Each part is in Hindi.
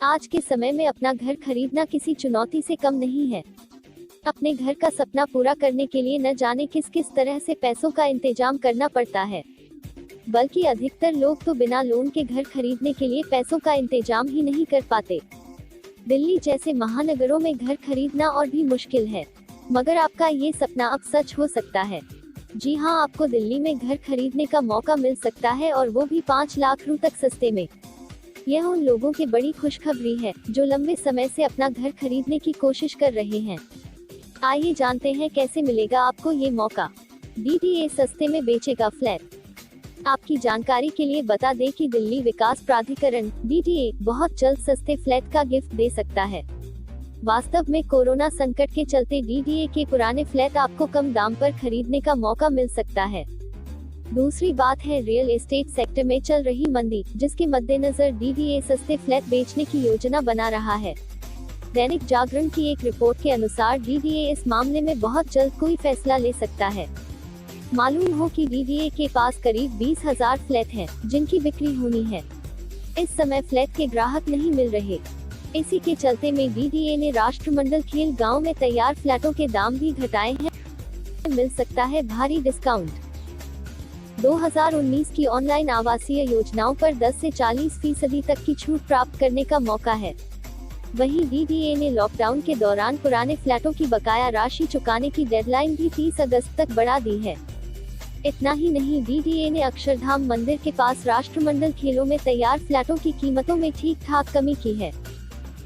आज के समय में अपना घर खरीदना किसी चुनौती से कम नहीं है। अपने घर का सपना पूरा करने के लिए न जाने किस किस तरह से पैसों का इंतजाम करना पड़ता है, बल्कि अधिकतर लोग तो बिना लोन के घर खरीदने के लिए पैसों का इंतजाम ही नहीं कर पाते। दिल्ली जैसे महानगरों में घर खरीदना और भी मुश्किल है, मगर आपका ये सपना अब सच हो सकता है। जी हां, आपको दिल्ली में घर खरीदने का मौका मिल सकता है, और वो भी 5 लाख रुपए तक सस्ते में। यह उन लोगों की बड़ी खुशखबरी है जो लंबे समय से अपना घर खरीदने की कोशिश कर रहे हैं। आइए जानते हैं कैसे मिलेगा आपको ये मौका। डीडीए सस्ते में बेचेगा फ्लैट। आपकी जानकारी के लिए बता दें कि दिल्ली विकास प्राधिकरण डीडीए बहुत जल्द सस्ते फ्लैट का गिफ्ट दे सकता है। वास्तव में कोरोना संकट के चलते डीडीए के पुराने फ्लैट आपको कम दाम पर खरीदने का मौका मिल सकता है। दूसरी बात है रियल एस्टेट सेक्टर में चल रही मंदी, जिसके मद्देनजर डीडीए सस्ते फ्लैट बेचने की योजना बना रहा है। दैनिक जागरण की एक रिपोर्ट के अनुसार डीडीए इस मामले में बहुत जल्द कोई फैसला ले सकता है। मालूम हो कि डीडीए के पास करीब 20,000 फ्लैट हैं, जिनकी बिक्री होनी है। इस समय फ्लैट के ग्राहक नहीं मिल रहे। इसी के चलते में डीडीए ने राष्ट्रमंडल खेल गांव में तैयार फ्लैटों के दाम भी घटाए हैं। मिल सकता है भारी डिस्काउंट। 2019 की ऑनलाइन आवासीय योजनाओं पर 10 से 40% तक की छूट प्राप्त करने का मौका है। वहीं डीडीए ने लॉकडाउन के दौरान पुराने फ्लैटों की बकाया राशि चुकाने की डेडलाइन भी 30 अगस्त तक बढ़ा दी है। इतना ही नहीं, डीडीए ने अक्षरधाम मंदिर के पास राष्ट्रमंडल खेलों में तैयार फ्लैटों की कीमतों में ठीक ठाक कमी की है।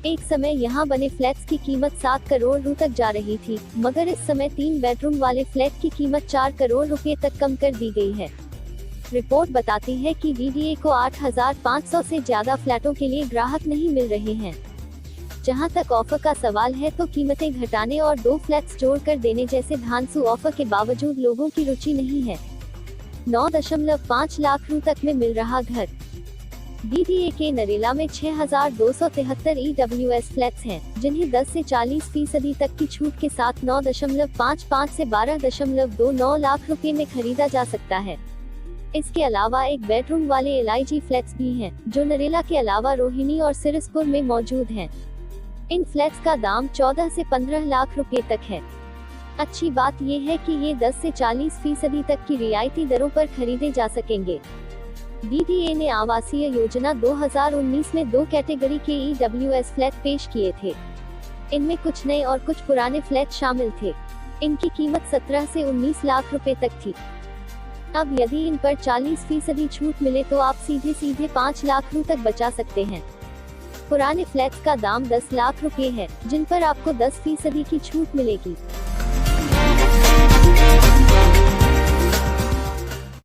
एक समय यहां बने फ्लैट्स की कीमत 7 करोड़ रुपए तक जा रही थी, मगर इस समय 3 बेडरूम वाले फ्लैट की कीमत 4 करोड़ रुपए तक कम कर दी गई है। रिपोर्ट बताती है कि डीडीए को 8,500 से ज्यादा फ्लैटों के लिए ग्राहक नहीं मिल रहे हैं। जहां तक ऑफर का सवाल है तो कीमतें घटाने और 2 फ्लैट्स जोड़कर देने जैसे धांसू ऑफर के बावजूद लोगों की रुचि नहीं है। 9.5 लाख रुपए तक में मिल रहा घर। डीडीए के नरेला में 6,273 ईडब्ल्यूएस फ्लैट्स हैं, जिन्हें 10 से 40% तक की छूट के साथ 9.55 से 12.29 लाख रुपए में खरीदा जा सकता है। इसके अलावा एक बेडरूम वाले एलआईजी फ्लैट्स भी हैं, जो नरेला के अलावा रोहिणी और सिरसपुर में मौजूद हैं। इन फ्लैट्स का दाम 14 से 15 लाख रुपए तक है। अच्छी बात ये है कि ये 10 से 40% तक की रियायती दरों पर खरीदे जा सकेंगे। डीडीए ने आवासीय योजना 2019 में 2 कैटेगरी के ईडब्ल्यूएस फ्लैट पेश किए थे। इनमें कुछ नए और कुछ पुराने फ्लैट शामिल थे। इनकी कीमत 17 से 19 लाख रुपए तक थी। अब यदि इन पर 40% छूट मिले तो आप सीधे 5 लाख रुपए तक बचा सकते हैं। पुराने फ्लैट्स का दाम 10 लाख रुपए है, जिन पर आपको 10% की छूट मिलेगी।